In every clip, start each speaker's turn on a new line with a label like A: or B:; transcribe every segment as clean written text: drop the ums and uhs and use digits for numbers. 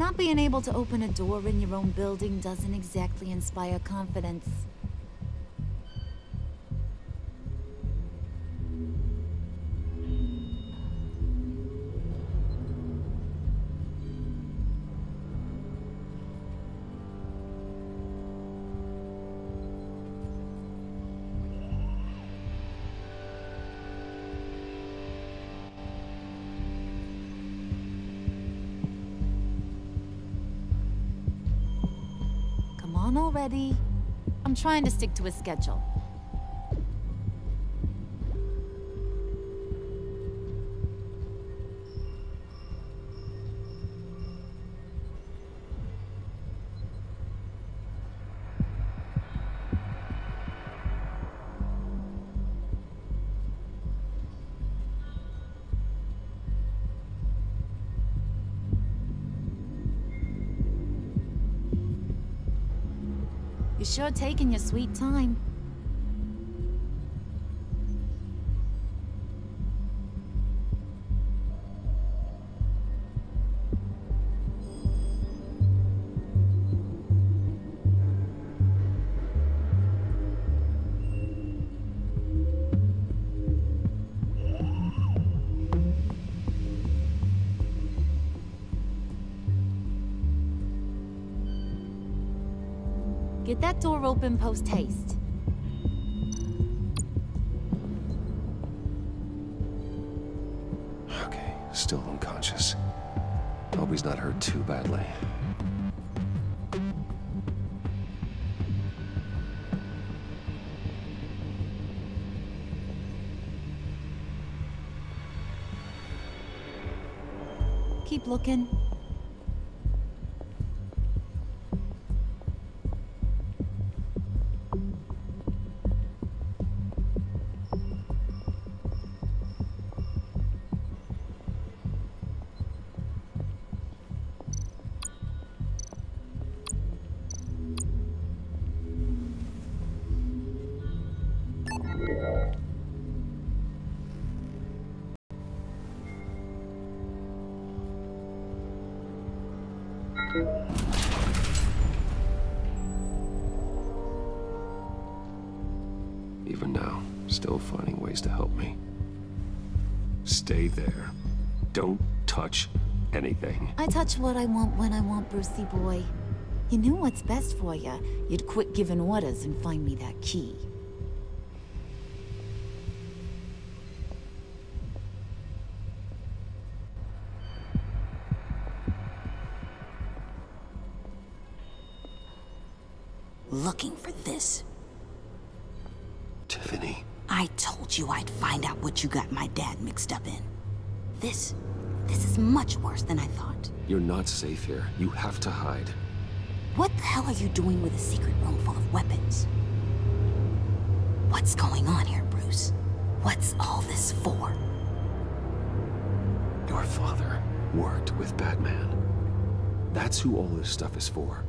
A: Not being able to open a door in your own building doesn't exactly inspire confidence. On already. I'm trying to stick to a schedule. You're sure taking your sweet time. Get that door open post-haste.
B: Okay, still unconscious. Hope he's not hurt too badly.
A: Keep looking.
B: Even now, still finding ways to help me. Stay there. Don't touch anything.
A: I touch what I want when I want, Brucey boy. You knew what's best for you. You'd quit giving orders and find me that key.
C: Looking for this.
B: Tiffany.
C: I told you I'd find out what you got my dad mixed up in. This is much worse than I thought.
B: You're not safe here. You have to hide.
C: What the hell are you doing with a secret room full of weapons? What's going on here, Bruce? What's all this for?
B: Your father worked with Batman. That's who all this stuff is for.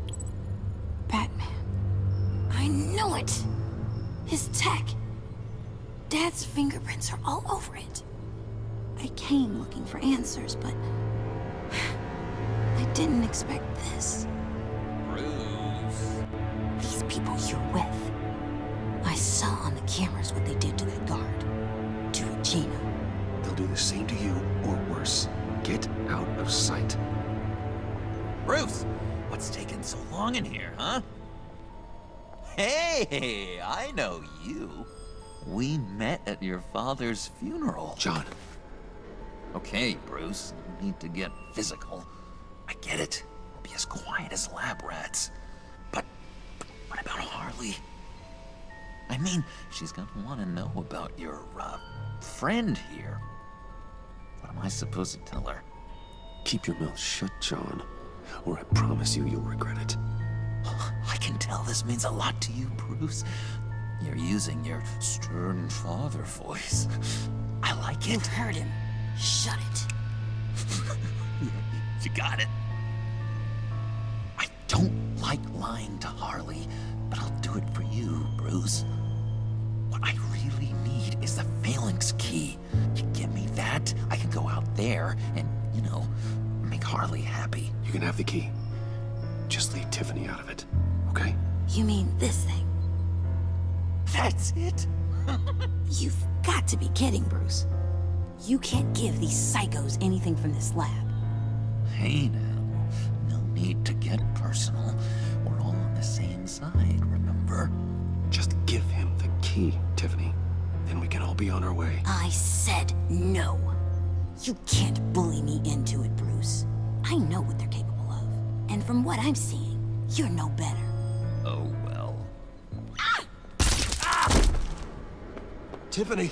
C: Batman. I knew it! His tech. Dad's fingerprints are all over it. I came looking for answers, but I didn't expect this.
D: Bruce.
C: These people you're with. I saw on the cameras what they did to that guard. To Regina.
B: They'll do the same to you, or worse. Get out of sight.
D: Bruce, what's taking so long in here, huh? Hey, I know you. We met at your father's funeral.
B: John.
D: Okay, Bruce, you need to get physical. I get it. Be as quiet as lab rats. But what about Harley? I mean, she's gonna want to know about your, friend here. What am I supposed to tell her?
B: Keep your mouth shut, John, or I promise you you'll regret it.
D: I can tell this means a lot to you, Bruce. You're using your stern father voice. I like
C: You
D: it.
C: heard him. Shut it.
D: You got it. I don't like lying to Harley, but I'll do it for you, Bruce. What I really need is the Phalanx key. You give me that, I can go out there and, you know, make Harley happy.
B: You You can have the key. Just leave Tiffany out of it, okay?
C: You mean this thing?
D: That's it?
C: You've got to be kidding, Bruce. You can't give these psychos anything from this lab.
D: Hey now, no need to get personal. We're all on the same side, remember?
B: Just give him the key, Tiffany. Then we can all be on our way.
C: I said no. You can't bully me into it, Bruce. I know what they're capable of. And from what I'm seeing, you're no better.
D: Oh well.
B: Tiffany!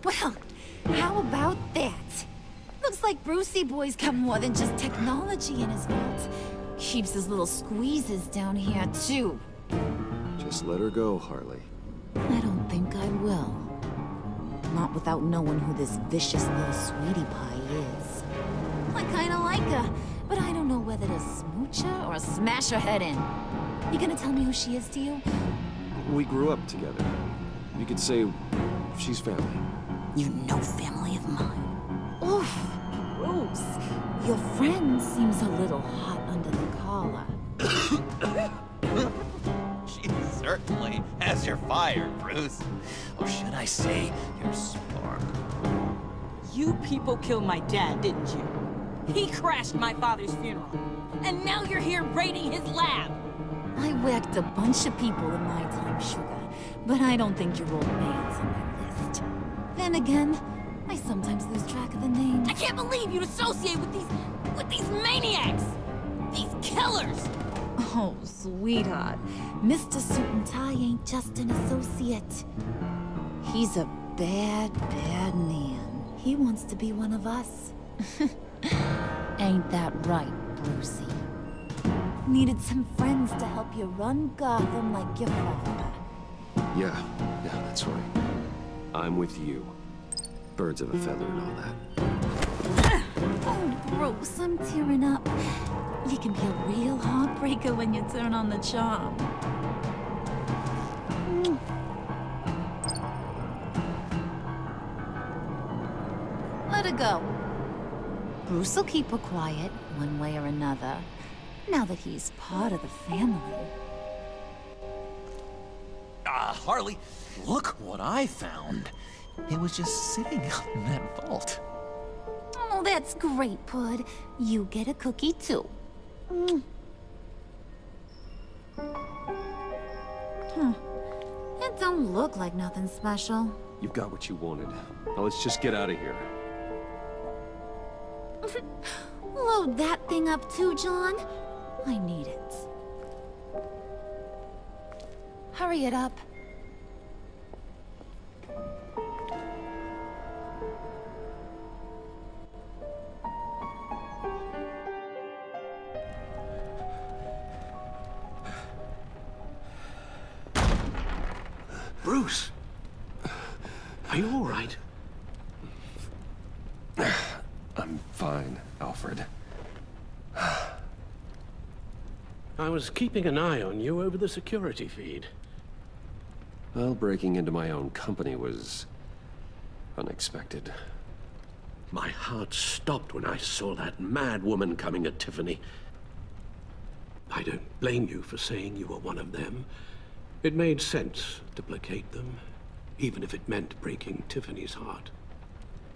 A: Well, how about that? Looks like Brucey Boy's got more than just technology in his vault. Keeps his little squeezes down here, too.
B: Just let her go, Harley.
A: I don't think I will. Not without knowing who this vicious little sweetie pie is. I kinda like her, but I don't know whether to smooch her or smash her head in. You gonna tell me who she is to you?
B: We grew up together. You could say she's family.
C: You know family of mine.
A: Oof, Bruce. Your friend seems a little hot under the collar.
D: She certainly has your fire, Bruce. Or should I say, your spark.
E: You people killed my dad, didn't you? He crashed my father's funeral. And now you're here raiding his lab.
A: I whacked a bunch of people in my time, Sugar, but I don't think your old man's on my list. Then again, I sometimes lose track of the names.
E: I can't believe you'd associate with these maniacs! These killers!
A: Oh, sweetheart. Mr. Suit and Tie ain't just an associate. He's a bad, bad man. He wants to be one of us. Ain't that right, Brucey? Needed some friends to help you run Gotham like your father.
B: Yeah, that's right. I'm with you. Birds of a feather and all that.
A: Oh, Bruce, I'm tearing up. You can be a real heartbreaker when you turn on the charm. Let her go. Bruce will keep her quiet, one way or another, now that he's part of the family.
D: Harley, look what I found. It was just sitting out in that vault.
A: Oh, that's great, Pud. You get a cookie, too. It don't look like nothing special.
B: You've got what you wanted. Now let's just get out of here.
A: Load that thing up too, John. I need it. Hurry it up.
F: Bruce! Are you all right?
B: I'm fine, Alfred.
F: I was keeping an eye on you over the security feed.
B: Well, breaking into my own company was unexpected.
F: My heart stopped when I saw that mad woman coming at Tiffany. I don't blame you for saying you were one of them. It made sense to placate them, even if it meant breaking Tiffany's heart.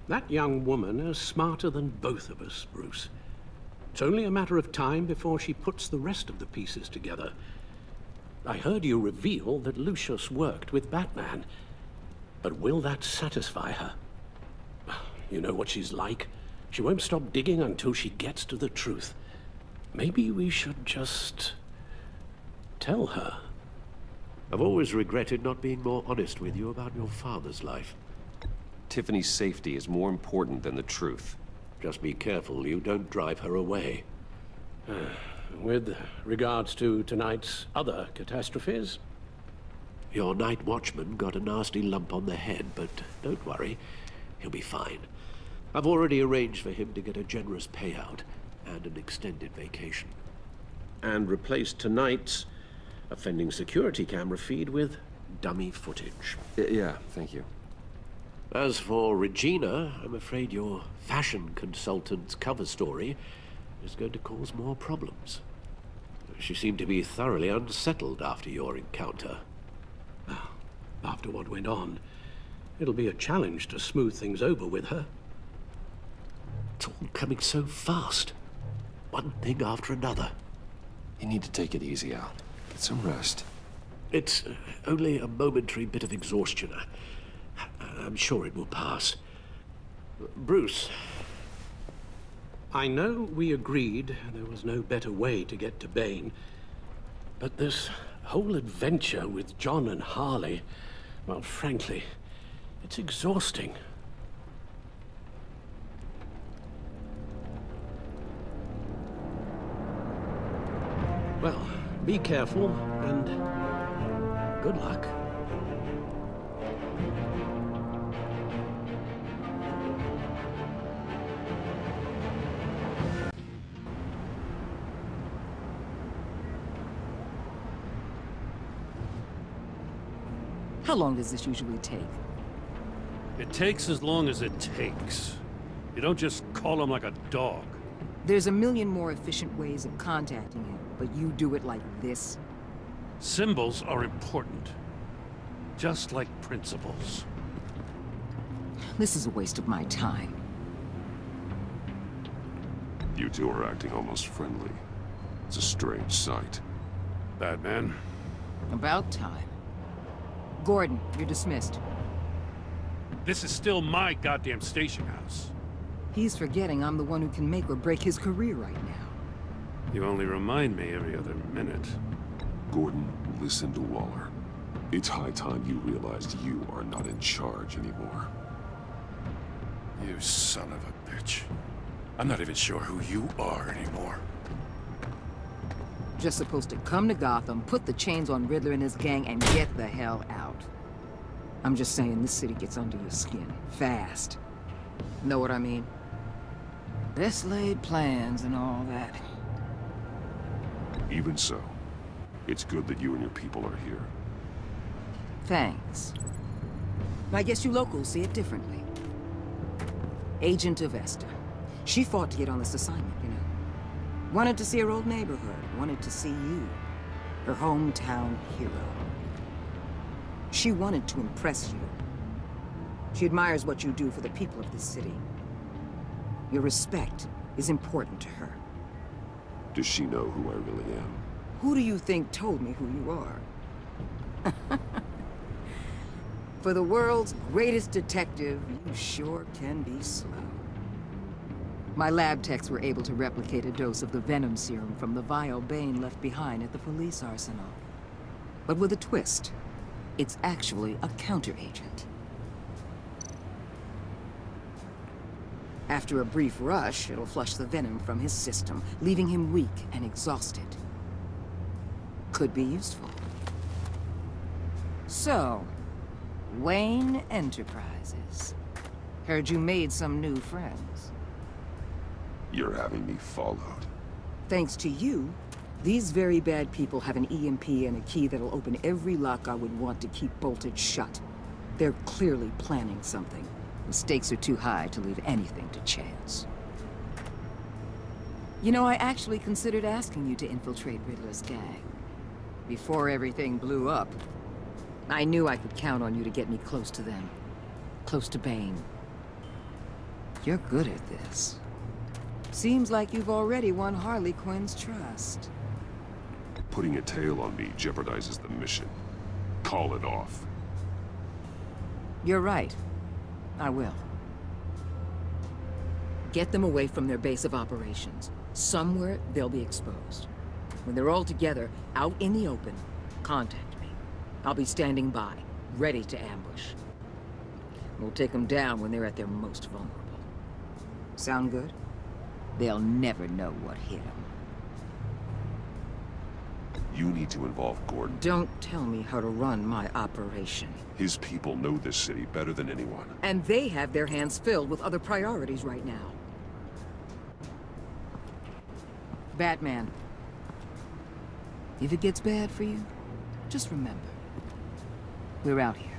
F: That young woman is smarter than both of us, Bruce. It's only a matter of time before she puts the rest of the pieces together. I heard you reveal that Lucius worked with Batman. But will that satisfy her? You know what she's like. She won't stop digging until she gets to the truth. Maybe we should just tell her. I've always regretted not being more honest with you about your father's life.
B: Tiffany's safety is more important than the truth.
F: Just be careful you don't drive her away. With regards to tonight's other catastrophes, your night watchman got a nasty lump on the head, but don't worry, he'll be fine. I've already arranged for him to get a generous payout and an extended vacation. And replaced tonight's offending security camera feed with dummy footage.
B: Yeah, thank you.
F: As for Regina, I'm afraid your fashion consultant's cover story is going to cause more problems. She seemed to be thoroughly unsettled after your encounter. Well, after what went on, it'll be a challenge to smooth things over with her. It's all coming so fast. One thing after another.
B: You need to take it easy, Al. Get some rest.
F: It's only a momentary bit of exhaustion. I'm sure it will pass. Bruce. I know we agreed there was no better way to get to Bane, but this whole adventure with John and Harley, well, frankly, it's exhausting. Well, be careful, and good luck.
G: How long does this usually take?
H: It takes as long as it takes. You don't just call him like a dog.
G: There's a million more efficient ways of contacting him, but you do it like this?
H: Symbols are important. Just like principles.
G: This is a waste of my time.
B: You two are acting almost friendly. It's a strange sight.
H: Batman?
G: About time. Gordon, you're dismissed.
H: This is still my goddamn station house.
G: He's forgetting I'm the one who can make or break his career right now.
H: You only remind me every other minute.
B: Gordon, listen to Waller. It's high time you realized you are not in charge anymore.
I: You son of a bitch. I'm not even sure who you are anymore.
G: Just supposed to come to Gotham, put the chains on Riddler and his gang, and get the hell out. I'm just saying, this city gets under your skin. Fast. Know what I mean? Best laid plans and all that.
B: Even so, it's good that you and your people are here.
G: Thanks. I guess you locals see it differently. Agent Avesta. She fought to get on this assignment, you know. Wanted to see her old neighborhood. Wanted to see you. Her hometown hero. She wanted to impress you. She admires what you do for the people of this city. Your respect is important to her.
B: Does she know who I really am?
G: Who do you think told me who you are? For the world's greatest detective, you sure can be slow. My lab techs were able to replicate a dose of the venom serum from the vial Bane left behind at the police arsenal. But with a twist. It's actually a counteragent. After a brief rush, it'll flush the venom from his system, leaving him weak and exhausted. Could be useful. So, Wayne Enterprises. Heard you made some new friends.
B: You're having me followed.
G: Thanks to you, these very bad people have an EMP and a key that'll open every lock I would want to keep bolted shut. They're clearly planning something. The stakes are too high to leave anything to chance. You know, I actually considered asking you to infiltrate Riddler's gang. Before everything blew up, I knew I could count on you to get me close to them. Close to Bane. You're good at this. Seems like you've already won Harley Quinn's trust.
B: Putting a tail on me jeopardizes the mission. Call it off.
G: You're right. I will. Get them away from their base of operations. Somewhere they'll be exposed. When they're all together, out in the open, contact me. I'll be standing by, ready to ambush. We'll take them down when they're at their most vulnerable. Sound good? They'll never know what hit them.
B: You need to involve Gordon.
G: Don't tell me how to run my operation.
B: His people know this city better than anyone.
G: And they have their hands filled with other priorities right now. Batman. If it gets bad for you, just remember. We're out here.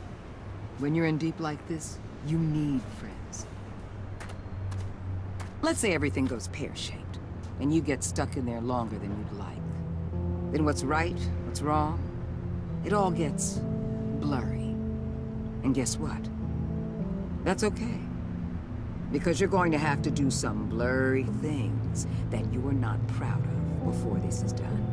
G: When you're in deep like this, You need friends. Let's say everything goes pear-shaped, and you get stuck in there longer than you'd like. Then what's right, what's wrong, it all gets blurry. And guess what? That's okay. Because you're going to have to do some blurry things that you are not proud of before this is done.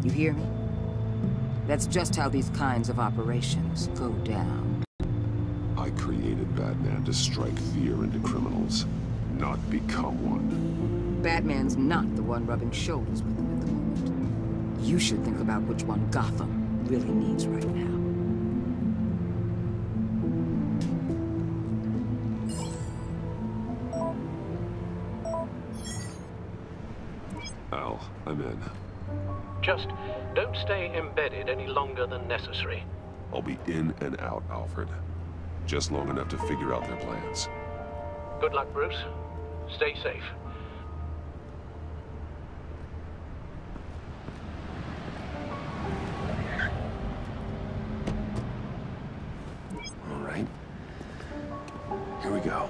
G: You hear me? That's just how these kinds of operations go down.
B: I created Batman to strike fear into criminals, not become one.
G: Batman's not the one rubbing shoulders with them at the moment. You should think about which one Gotham really needs right now.
B: Al, I'm in.
F: Just don't stay embedded any longer than necessary.
B: I'll be in and out, Alfred. Just long enough to figure out their plans.
F: Good luck, Bruce. Stay safe.
B: All right. Here we go.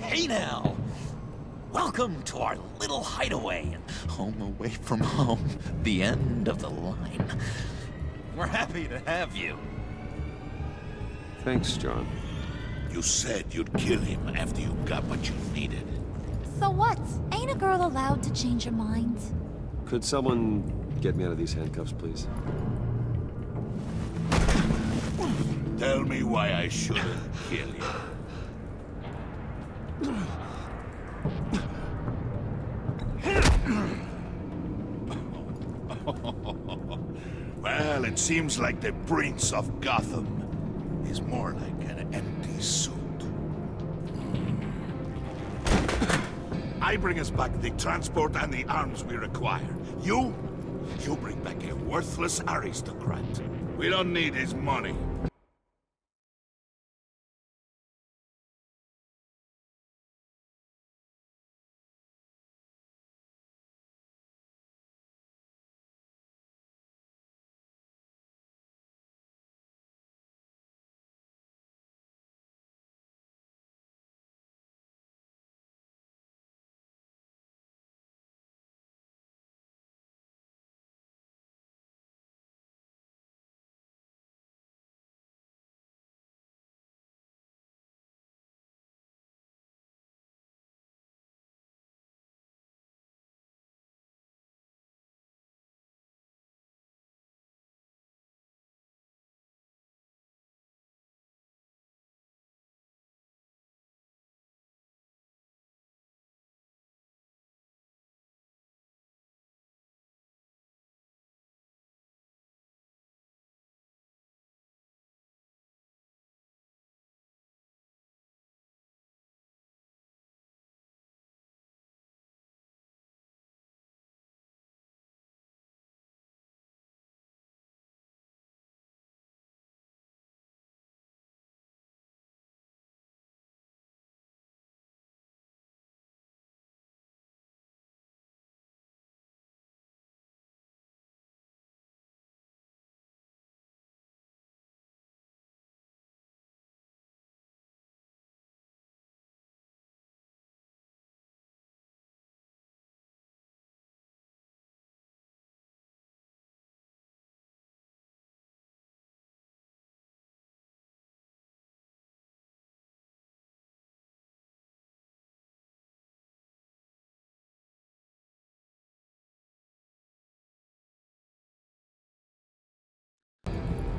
D: Hey now! Welcome to our little hideaway and home away from home, the end of the line. We're happy to have you.
B: Thanks, John.
I: You said you'd kill him after you got what you needed.
A: So what? Ain't a girl allowed to change her mind?
B: Could someone get me out of these handcuffs, please?
I: Tell me why I shouldn't kill you. Well, it seems like the Prince of Gotham is more like an empty suit. I bring us back the transport and the arms we require. You bring back a worthless aristocrat. We don't need his money.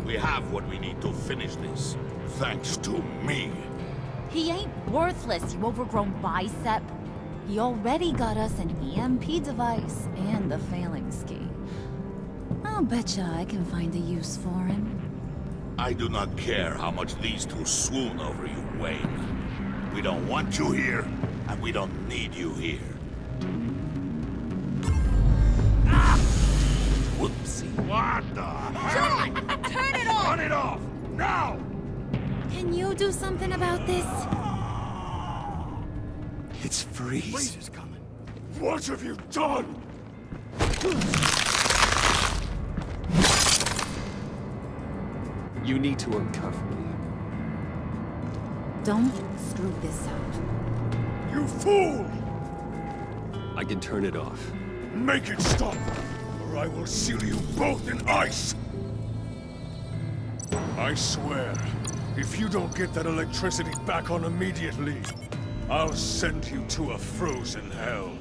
I: We have what we need to finish this. Thanks to me.
A: He ain't worthless, you overgrown bicep. He already got us an EMP device and the Phalanx key. I'll betcha I can find a use for him.
I: I do not care how much these two swoon over you, Wayne. We don't want you here, and we don't need you here. Ah! Whoopsie. What the?
E: John! Turn it off!
I: Turn it off! Now!
A: Can you do something about this?
B: It's Freeze.
I: Freeze is coming. What have you done?
B: You need to uncuff me.
A: Don't screw this up.
I: You fool!
B: I can turn it off.
I: Make it stop, or I will seal you both in ice! I swear, if you don't get that electricity back on immediately, I'll send you to a frozen hell.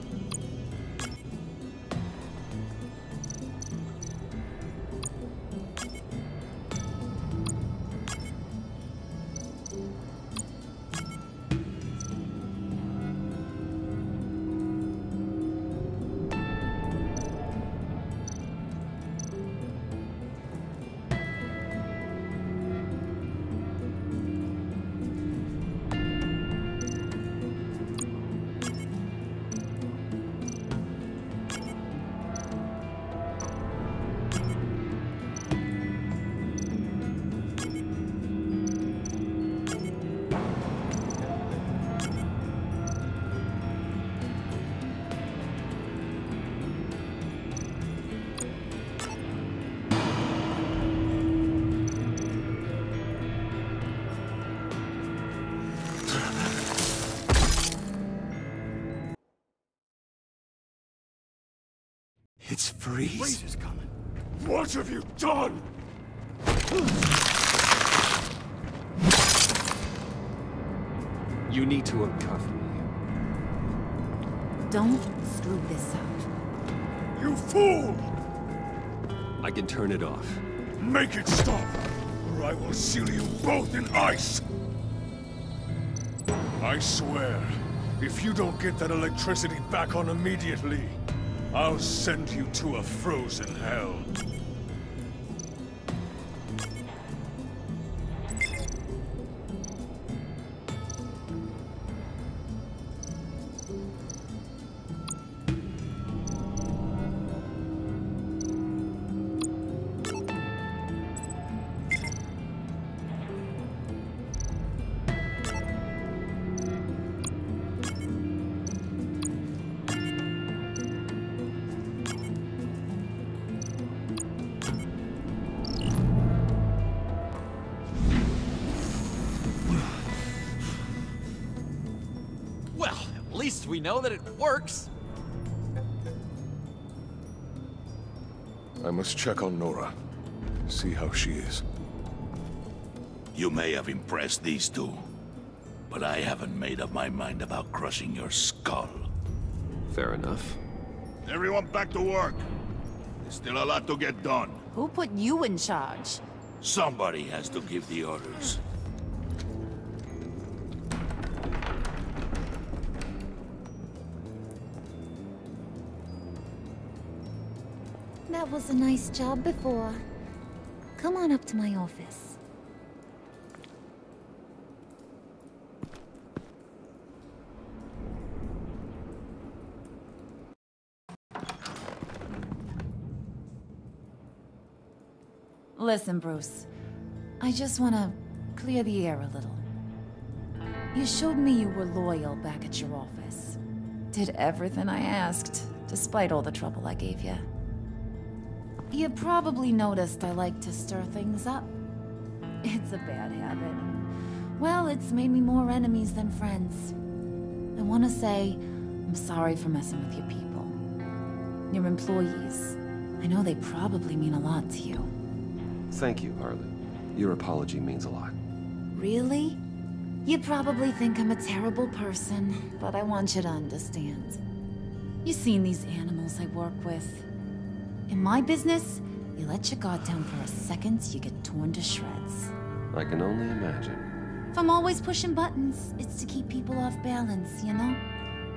B: It's Freeze.
I: Freeze is coming. What have you done?
B: You need to uncuff me.
A: Don't screw this up.
I: You fool!
B: I can turn it off.
I: Make it stop, or I will seal you both in ice! I swear, if you don't get that electricity back on immediately, I'll send you to a frozen hell.
D: At least we know that it works.
I: I must check on Nora. See how she is. You may have impressed these two, but I haven't made up my mind about crushing your skull.
B: Fair enough.
I: Everyone back to work. There's still a lot to get done.
A: Who put you in charge?
I: Somebody has to give the orders.
A: That was a nice job before. Come on up to my office. Listen, Bruce. I just want to clear the air a little. You showed me you were loyal back at your office. Did everything I asked, despite all the trouble I gave you. You probably noticed I like to stir things up. It's a bad habit. Well, it's made me more enemies than friends. I want to say I'm sorry for messing with your people. Your employees. I know they probably mean a lot to you.
B: Thank you, Harley. Your apology means a lot.
A: Really? You probably think I'm a terrible person, but I want you to understand. You've seen these animals I work with. In my business, You let your guard down for a second, you get torn to shreds.
B: I can only imagine.
A: If I'm always pushing buttons, it's to keep people off balance, you know?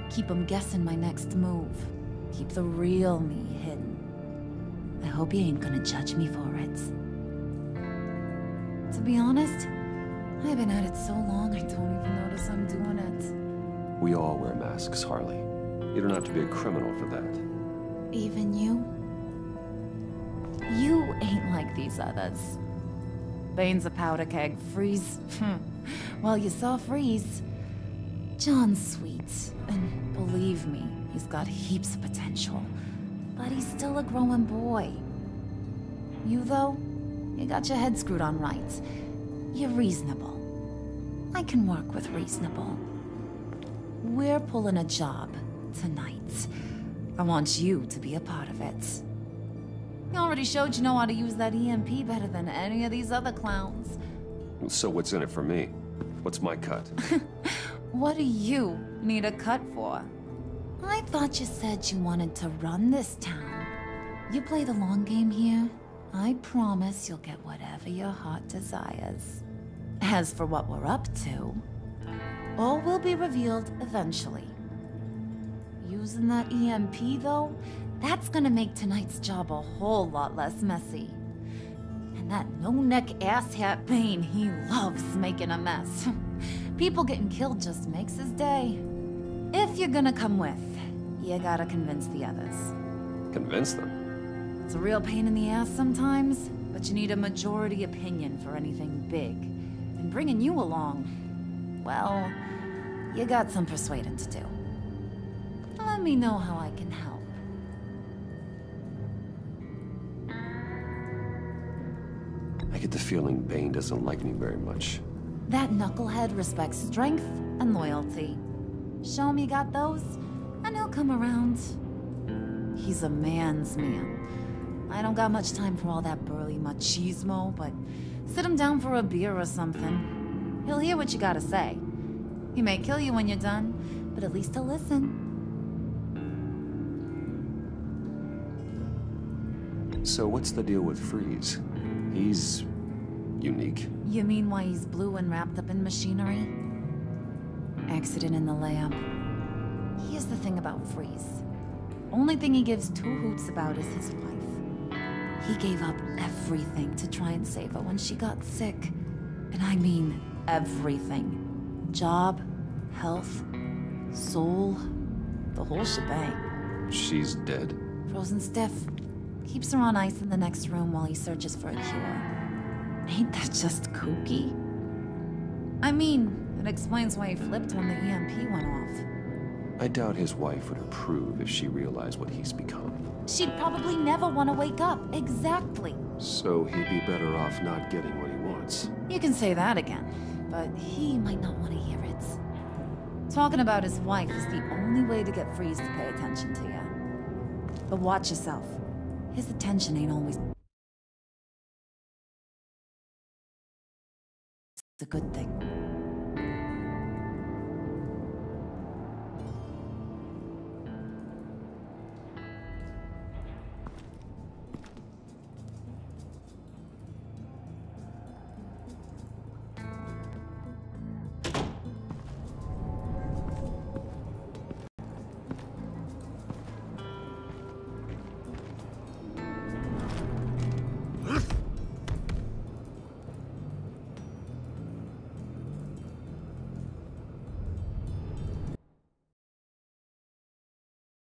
A: Keep them guessing my next move. Keep the real me hidden. I hope you ain't gonna judge me for it. To be honest, I've been at it so long I don't even notice I'm doing it.
B: We all wear masks, Harley. You don't have to be a criminal for that.
A: Even you? You ain't like these others. Bane's a powder keg. Freeze. Well, you saw Freeze. John's sweet, and believe me, he's got heaps of potential. But he's still a growing boy. You, though, you got your head screwed on right. You're reasonable. I can work with reasonable. We're pulling a job tonight. I want you to be a part of it. You already showed you know how to use that EMP better than any of these other clowns.
B: So what's in it for me? What's my cut?
A: What do you need a cut for? I thought you said you wanted to run this town. You play the long game here, I promise you'll get whatever your heart desires. As for what we're up to, all will be revealed eventually. Using that EMP, though, that's gonna make tonight's job a whole lot less messy. And that no-neck asshat Bane, he loves making a mess. People getting killed just makes his day. If you're gonna come with, you gotta convince the others.
B: Convince them?
A: It's a real pain in the ass sometimes, but you need a majority opinion for anything big. And bringing you along, well, you got some persuading to do. Let me know how I can help.
B: I get the feeling Bane doesn't like me very much.
A: That knucklehead respects strength and loyalty. Show him you got those, and he'll come around. He's a man's man. I don't got much time for all that burly machismo, but sit him down for a beer or something. He'll hear what you gotta say. He may kill you when you're done, but at least he'll listen.
B: So what's the deal with Freeze? He's unique.
A: You mean why he's blue and wrapped up in machinery? Accident in the lab. Here's the thing about Freeze. Only thing he gives two hoots about is his wife. He gave up everything to try and save her when she got sick. And I mean everything. Job, health, soul, the whole shebang.
B: She's dead?
A: Frozen stiff. Keeps her on ice in the next room while he searches for a cure. Ain't that just kooky? I mean, it explains why he flipped when the EMP went off.
B: I doubt his wife would approve if she realized what he's become.
A: She'd probably never want to wake up. Exactly.
B: So he'd be better off not getting what he wants.
A: You can say that again, but he might not want to hear it. Talking about his wife is the only way to get Freeze to pay attention to you. But watch yourself. His attention ain't always a good thing.